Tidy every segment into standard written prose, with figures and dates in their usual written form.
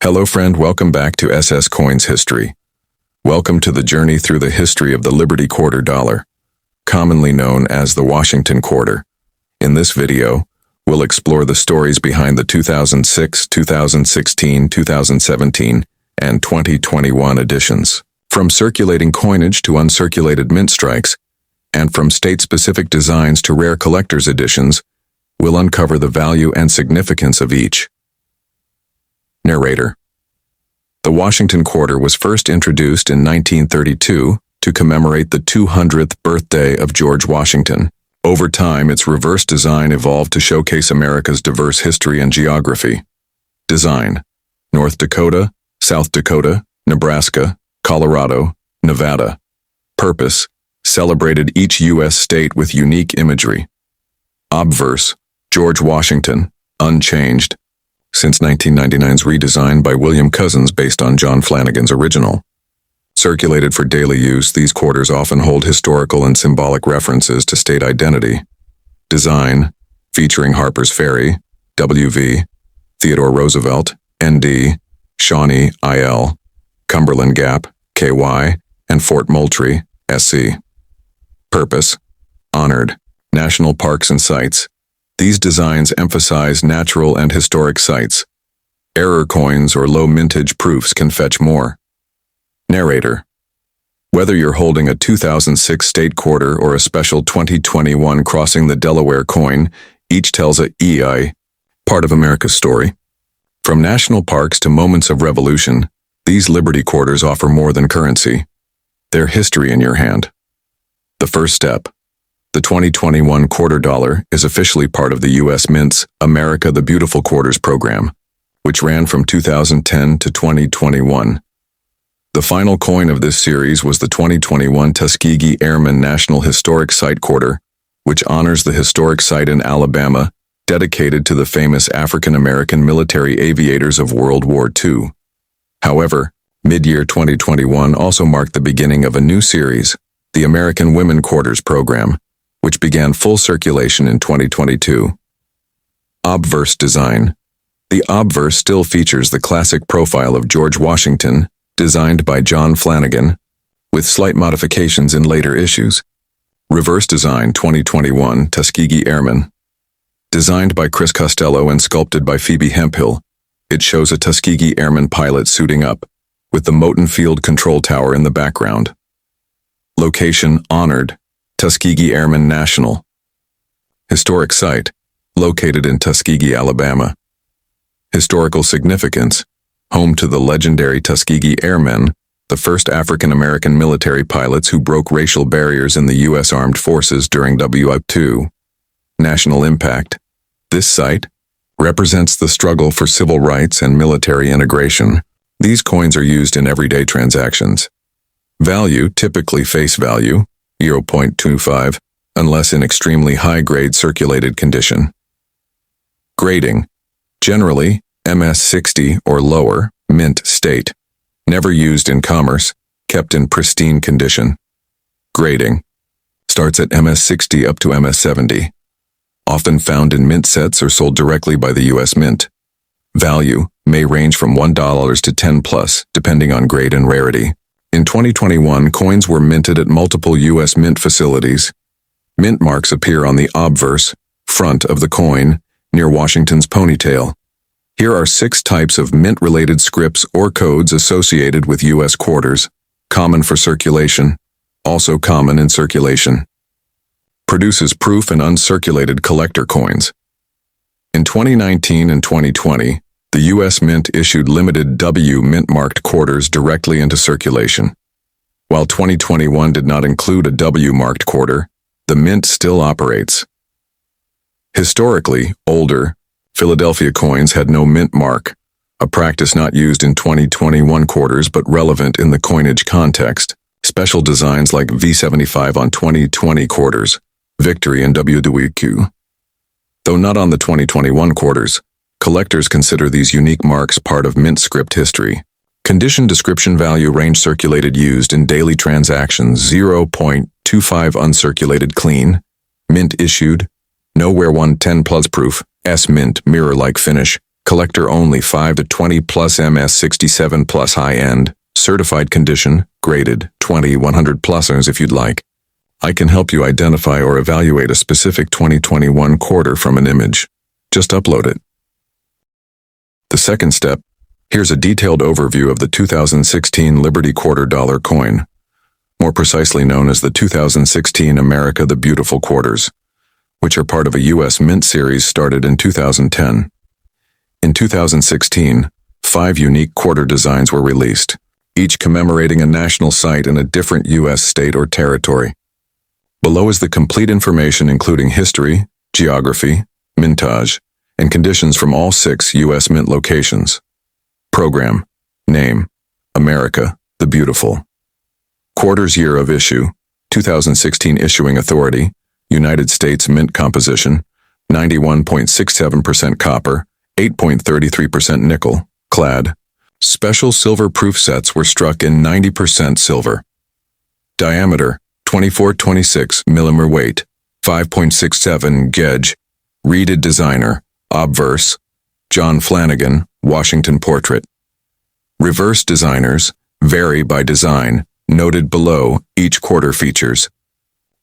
Hello friend, welcome back to SS Coins History. Welcome to the journey through the history of the Liberty Quarter dollar, commonly known as the Washington Quarter. In this video, we'll explore the stories behind the 2006, 2016, 2017, and 2021 editions. From circulating coinage to uncirculated mint strikes, and from state-specific designs to rare collector's editions, we'll uncover the value and significance of each. Narrator. The Washington Quarter was first introduced in 1932 to commemorate the 200th birthday of George Washington. Over time, its reverse design evolved to showcase America's diverse history and geography. Design: North Dakota, South Dakota, Nebraska, Colorado, Nevada. Purpose: celebrated each U.S. state with unique imagery. Obverse: George Washington, unchanged. Since 1999's redesign by William Cousins based on John Flanagan's original. Circulated for daily use, these quarters often hold historical and symbolic references to state identity. Design: featuring Harper's Ferry, W.V., Theodore Roosevelt, N.D., Shawnee, I.L., Cumberland Gap, K.Y., and Fort Moultrie, S.C. Purpose: honored national parks and sites. These designs emphasize natural and historic sites. Error coins or low mintage proofs can fetch more. Narrator. Whether you're holding a 2006 state quarter or a special 2021 crossing the Delaware coin, each tells a EI, part of America's story. From national parks to moments of revolution, these Liberty quarters offer more than currency. They're history in your hand. The first step. The 2021 quarter dollar is officially part of the U.S. Mint's America the Beautiful Quarters program, which ran from 2010 to 2021. The final coin of this series was the 2021 Tuskegee Airmen National Historic Site Quarter, which honors the historic site in Alabama dedicated to the famous African-American military aviators of World War II. However, mid-year 2021 also marked the beginning of a new series, the American Women Quarters program, which began full circulation in 2022. Obverse design. The obverse still features the classic profile of George Washington, designed by John Flanagan, with slight modifications in later issues. Reverse design 2021 Tuskegee Airmen. Designed by Chris Costello and sculpted by Phoebe Hemphill, it shows a Tuskegee Airman pilot suiting up, with the Moton Field Control Tower in the background. Location honored. Tuskegee Airmen National. Historic site, located in Tuskegee, Alabama. Historical significance, home to the legendary Tuskegee Airmen, the first African-American military pilots who broke racial barriers in the U.S. Armed Forces during WW II. National impact. This site represents the struggle for civil rights and military integration. These coins are used in everyday transactions. Value, typically face value, 0.25, unless in extremely high-grade circulated condition. Grading. Generally, MS-60 or lower, mint state. Never used in commerce, kept in pristine condition. Grading. Starts at MS-60 up to MS-70. Often found in mint sets or sold directly by the U.S. Mint. Value may range from $1 to 10 plus, depending on grade and rarity. In 2021, coins were minted at multiple U.S. Mint facilities. Mint marks appear on the obverse, front of the coin, near Washington's ponytail. Here are 6 types of mint-related scripts or codes associated with U.S. quarters, common for circulation, also common in circulation. Produces proof and uncirculated collector coins. In 2019 and 2020, the U.S. Mint issued limited W mint-marked quarters directly into circulation. While 2021 did not include a W-marked quarter, the Mint still operates. Historically, older, Philadelphia coins had no mint mark, a practice not used in 2021 quarters but relevant in the coinage context. Special designs like V75 on 2020 quarters, Victory and WWQ. Though not on the 2021 quarters, collectors consider these unique marks part of mint script history. Condition description value range circulated used in daily transactions 0.25 uncirculated clean, mint issued, nowhere 110 plus proof, S mint mirror-like finish, Collector only 5 to 20 plus MS67 plus high-end, certified condition, graded, 20 100 plusers if you'd like. I can help you identify or evaluate a specific 2021 quarter from an image. Just upload it. The second step, here's a detailed overview of the 2016 Liberty Quarter Dollar coin, more precisely known as the 2016 America the Beautiful quarters, which are part of a U.S. mint series started in 2010. In 2016, 5 unique quarter designs were released, each commemorating a national site in a different U.S. state or territory. Below is the complete information including history, geography, mintage, and conditions from all 6 U.S. mint locations. Program. Name. America the Beautiful. Quarters year of issue. 2016 Issuing Authority. United States Mint Composition. 91.67% copper. 8.33% nickel. Clad. Special silver proof sets were struck in 90% silver. Diameter. 24-26 mm weight. 5.67 gauge. Reeded designer. Obverse. John Flanagan, Washington portrait. Reverse designers vary by design, noted below. Each quarter features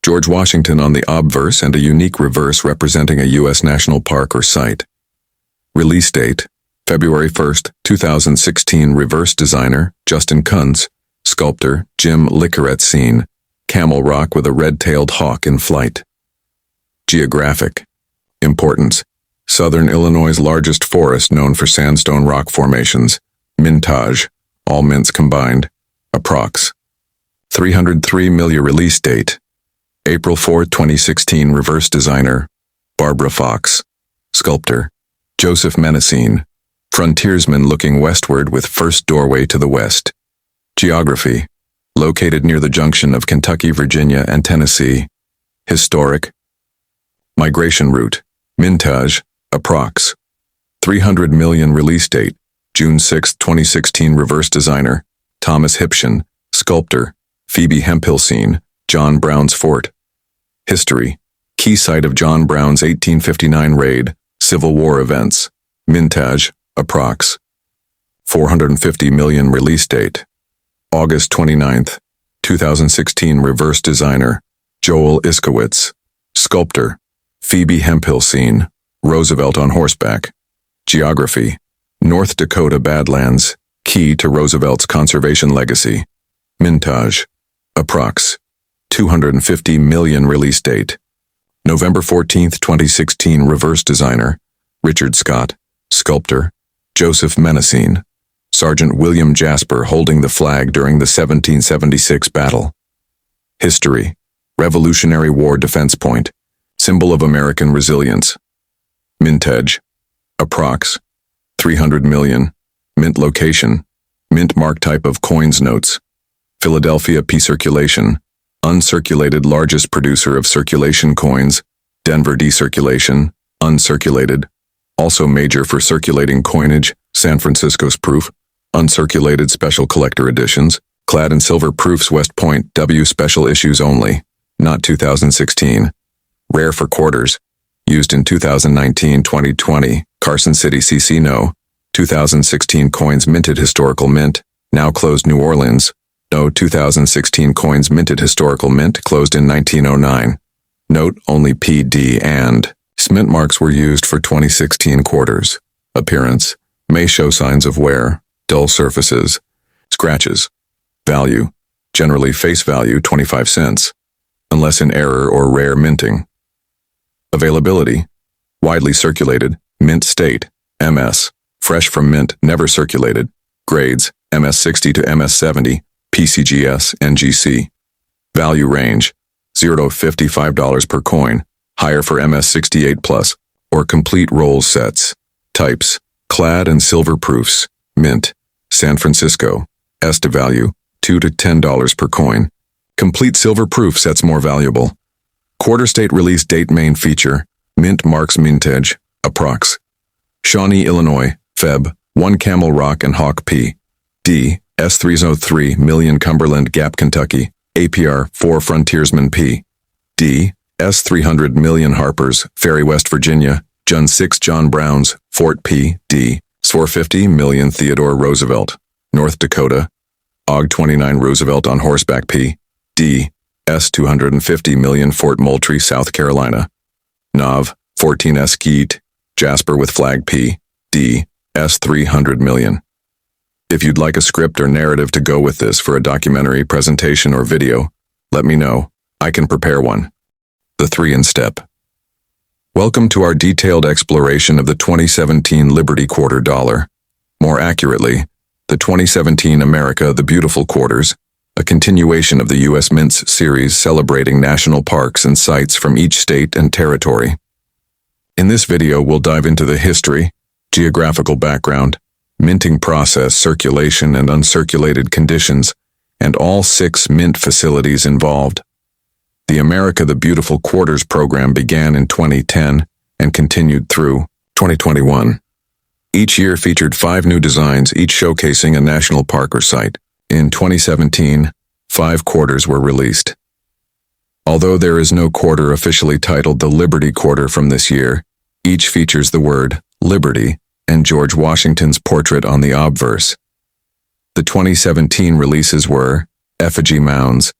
George Washington on the obverse and a unique reverse representing a U.S. national park or site. Release date, February 1, 2016. Reverse designer, Justin Kunz. Sculptor, Jim Lickeret. Scene, Camel Rock with a red-tailed hawk in flight. Geographic importance, Southern Illinois' largest forest known for sandstone rock formations. Mintage, all mints combined. Approx. 303 million. Release date, April 4, 2016. Reverse designer, Barbara Fox. Sculptor, Joseph Menacine. Frontiersman looking westward with first doorway to the west. Geography, located near the junction of Kentucky, Virginia, and Tennessee. Historic. Migration route, mintage, approx. 300 million. Release date, June 6, 2016. Reverse designer, Thomas Hipshin. Sculptor, Phoebe Hemphill. Scene, John Brown's Fort. History, key site of John Brown's 1859 raid. Civil War events. Mintage, approx. 450 million. Release date, August 29, 2016. Reverse designer, Joel Iskowitz. Sculptor, Phoebe Hemphill. Scene, Roosevelt on horseback. Geography, North Dakota Badlands, key to Roosevelt's conservation legacy. Mintage, approx. 250 million. Release date, November 14, 2016. Reverse designer, Richard Scott. Sculptor, Joseph Menacine. Sergeant William Jasper holding the flag during the 1776 battle. History, Revolutionary War defense point, symbol of American resilience. Mintage, approx. 300 million. Mint location, mint mark. Type of coins. Notes, Philadelphia P. Circulation, uncirculated. Largest producer of circulation coins. Denver D. Circulation, uncirculated. Also major for circulating coinage. San Francisco's proof, uncirculated. Special collector editions, clad in silver proofs. West Point W. Special issues only, not 2016. Rare for quarters. Used in 2019-2020. Carson City CC. No. 2016 coins minted. Historical mint, now closed. New Orleans. No. 2016 coins minted. Historical mint, closed in 1909. Note, only PD and mint marks were used for 2016 quarters. Appearance, may show signs of wear, dull surfaces, scratches. Value, generally face value 25 cents, unless in error or rare minting. Availability, widely circulated, mint state, MS, fresh from mint, never circulated. Grades, MS60 to MS70, PCGS, NGC. Value range, $0 to $55 per coin, higher for MS68 plus, or complete rolls sets. Types, clad and silver proofs, mint, San Francisco, ESTA value, $2 to $10 per coin. Complete silver proof sets more valuable. Quarter state release date. Main feature, mint marks. Mintage, approx. Shawnee, Illinois, Feb. 1 Camel Rock and Hawk P. D. S303 million. Cumberland Gap, Kentucky, APR 4 Frontiersman P. D. S300 million. Harpers Ferry, West Virginia, Jun 6 John Brown's, Fort P. D. 450 million Theodore Roosevelt, North Dakota, Og 29 Roosevelt on horseback P. D. S 250 million Fort Moultrie, South Carolina, Nav 14 S Skeet, Jasper with flag P. D. S 300 million. If you'd like a script or narrative to go with this for a documentary, presentation, or video, let me know. I can prepare one. The 3 in step. Welcome to our detailed exploration of the 2017 Liberty Quarter Dollar. More accurately, the 2017 America the Beautiful Quarters, a continuation of the U.S. Mint's series celebrating national parks and sites from each state and territory. In this video, we'll dive into the history, geographical background, minting process, circulation and uncirculated conditions, and all 6 mint facilities involved. The America the Beautiful Quarters program began in 2010 and continued through 2021. Each year featured 5 new designs, each showcasing a national park or site. In 2017, 5 quarters were released. Although there is no quarter officially titled the Liberty Quarter from this year, each features the word Liberty and George Washington's portrait on the obverse. The 2017 releases were Effigy Mounds,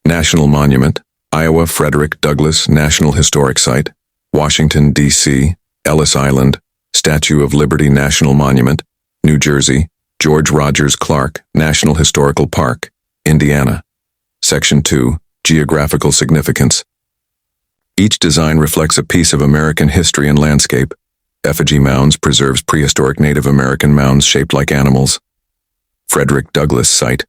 National Monument, Iowa Frederick Douglass National Historic Site, Washington, D.C., Ellis Island, Statue of Liberty National Monument, New Jersey, George Rogers Clark National Historical Park, Indiana. Section 2, Geographical Significance. Each design reflects a piece of American history and landscape. Effigy Mounds preserves prehistoric Native American mounds shaped like animals. Frederick Douglass Site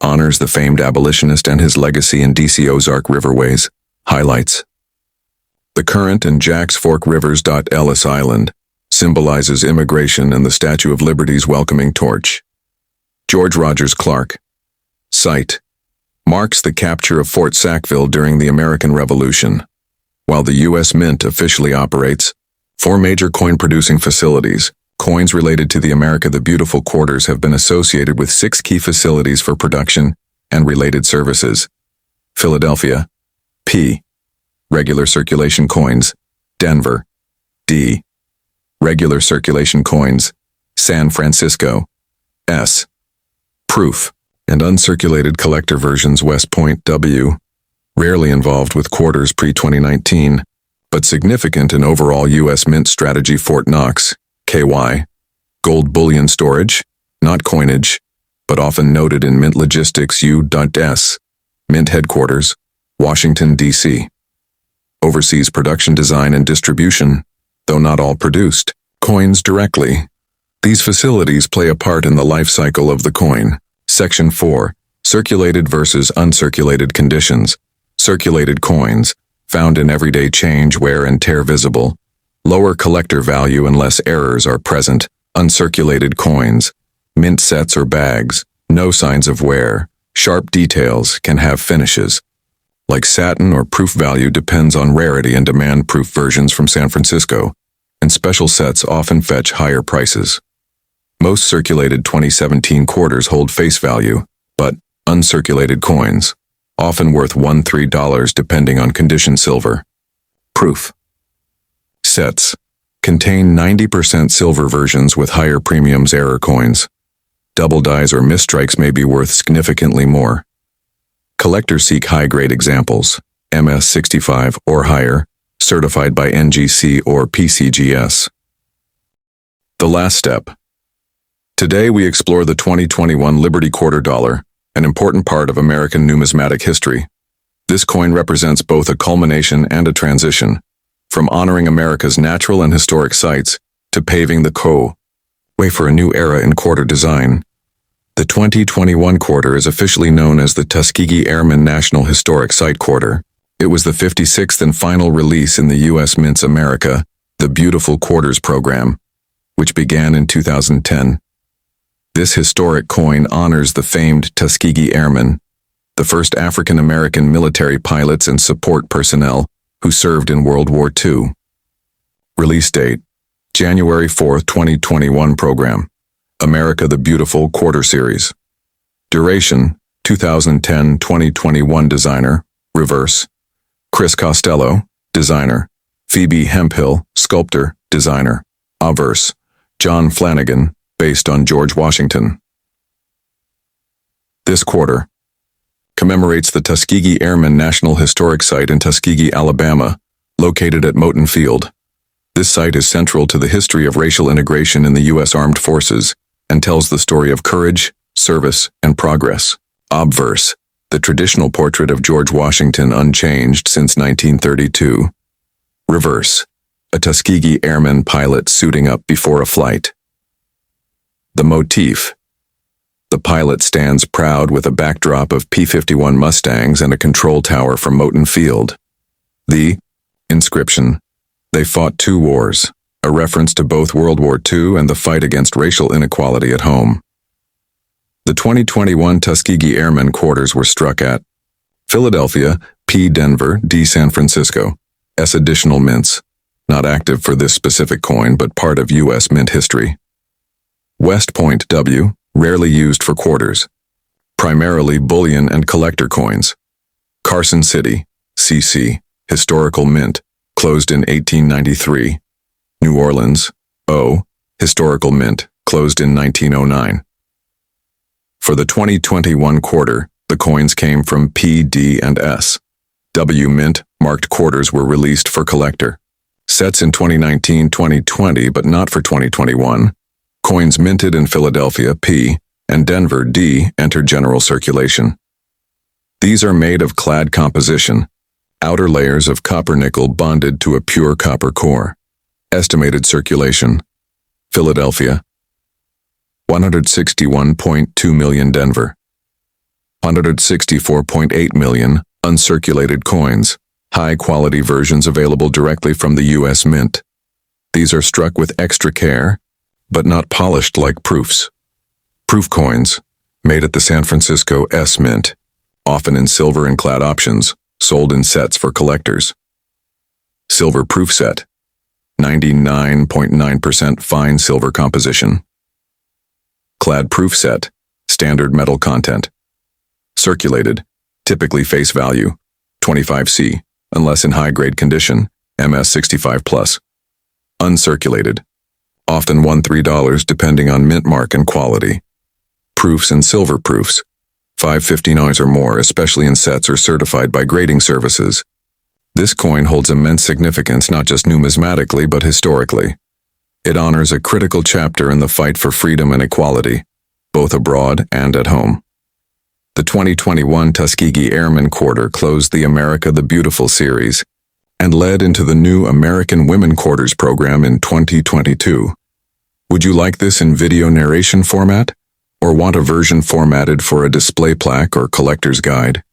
honors the famed abolitionist and his legacy in D.C. Ozark Riverways. Highlights. The Current and Jacks Fork Rivers. Ellis Island symbolizes immigration and the Statue of Liberty's welcoming torch. George Rogers Clark Site marks the capture of Fort Sackville during the American Revolution. While the U.S. Mint officially operates 4 major coin-producing facilities, coins related to the America the Beautiful Quarters have been associated with 6 key facilities for production and related services. Philadelphia, P. Regular circulation coins, Denver, D. Regular circulation coins, San Francisco, S. Proof and uncirculated collector versions, West Point, W. Rarely involved with quarters pre-2019, but significant in overall U.S. Mint strategy. Fort Knox, KY. Gold bullion storage, not coinage, but often noted in Mint logistics. U.S. Mint headquarters, Washington, D.C. Overseas production, design, and distribution, though not all produced coins directly. These facilities play a part in the life cycle of the coin. Section 4, Circulated versus uncirculated conditions. Circulated coins, found in everyday change, wear and tear visible. Lower collector value unless errors are present. Uncirculated coins, mint sets or bags, no signs of wear, sharp details, can have finishes. Like satin or proof, value depends on rarity and demand. Proof versions from San Francisco, and special sets often fetch higher prices. Most circulated 2017 quarters hold face value, but uncirculated coins, often worth $1–3 depending on condition. Silver proof sets contain 90% silver versions with higher premiums. Error coins, double dies or misstrikes may be worth significantly more. Collectors seek high-grade examples, MS65 or higher, certified by NGC or PCGS. The last step. Today we explore the 2021 Liberty Quarter Dollar, an important part of American numismatic history. This coin represents both a culmination and a transition, from honoring America's natural and historic sites to paving the way for a new era in quarter design. The 2021 quarter is officially known as the Tuskegee Airmen National Historic Site Quarter. It was the 56th and final release in the U.S. Mint's America the Beautiful Quarters program, which began in 2010. This historic coin honors the famed Tuskegee Airmen, the first African-American military pilots and support personnel who served in World War II. Release date: January 4, 2021. Program: America the Beautiful Quarter Series. Duration: 2010-2021. Designer: Reverse. Chris Costello, designer. Phoebe Hemphill, sculptor, designer. Obverse, John Flanagan, based on George Washington. This quarter commemorates the Tuskegee Airmen National Historic Site in Tuskegee, Alabama, located at Moton Field. This site is central to the history of racial integration in the U.S. Armed Forces and tells the story of courage, service, and progress. Obverse, the traditional portrait of George Washington unchanged since 1932. Reverse, a Tuskegee Airman pilot suiting up before a flight. The motif. The pilot stands proud with a backdrop of P-51 Mustangs and a control tower from Moton Field. The inscription. They fought 2 wars, a reference to both World War II and the fight against racial inequality at home. The 2021 Tuskegee Airmen quarters were struck at Philadelphia, P. Denver, D. San Francisco. S. Additional mints, not active for this specific coin but part of U.S. mint history. West Point, W. Rarely used for quarters. Primarily bullion and collector coins. Carson City, CC. Historical mint, closed in 1893. New Orleans, O. Historical mint, closed in 1909. For the 2021 quarter, the coins came from P, D, and S. W mint marked quarters were released for collector. Sets in 2019-2020 but not for 2021. Coins minted in Philadelphia, P, and Denver, D, entered general circulation. These are made of clad composition, outer layers of copper nickel bonded to a pure copper core. Estimated circulation. Philadelphia, 161.2 million. Denver, 164.8 million uncirculated coins, high-quality versions available directly from the U.S. Mint. These are struck with extra care, but not polished like proofs. Proof coins, made at the San Francisco S Mint, often in silver and clad options, sold in sets for collectors. Silver proof set, 99.9% fine silver composition. Clad proof set, standard metal content. Circulated, typically face value, 25C, unless in high-grade condition, MS 65+. Uncirculated, often $1-3 depending on mint mark and quality. Proofs and silver proofs, 559s or more, especially in sets or certified by grading services. This coin holds immense significance not just numismatically but historically. It honors a critical chapter in the fight for freedom and equality, both abroad and at home. The 2021 Tuskegee Airmen Quarter closed the America the Beautiful series and led into the new American Women Quarters program in 2022. Would you like this in video narration format, or want a version formatted for a display plaque or collector's guide?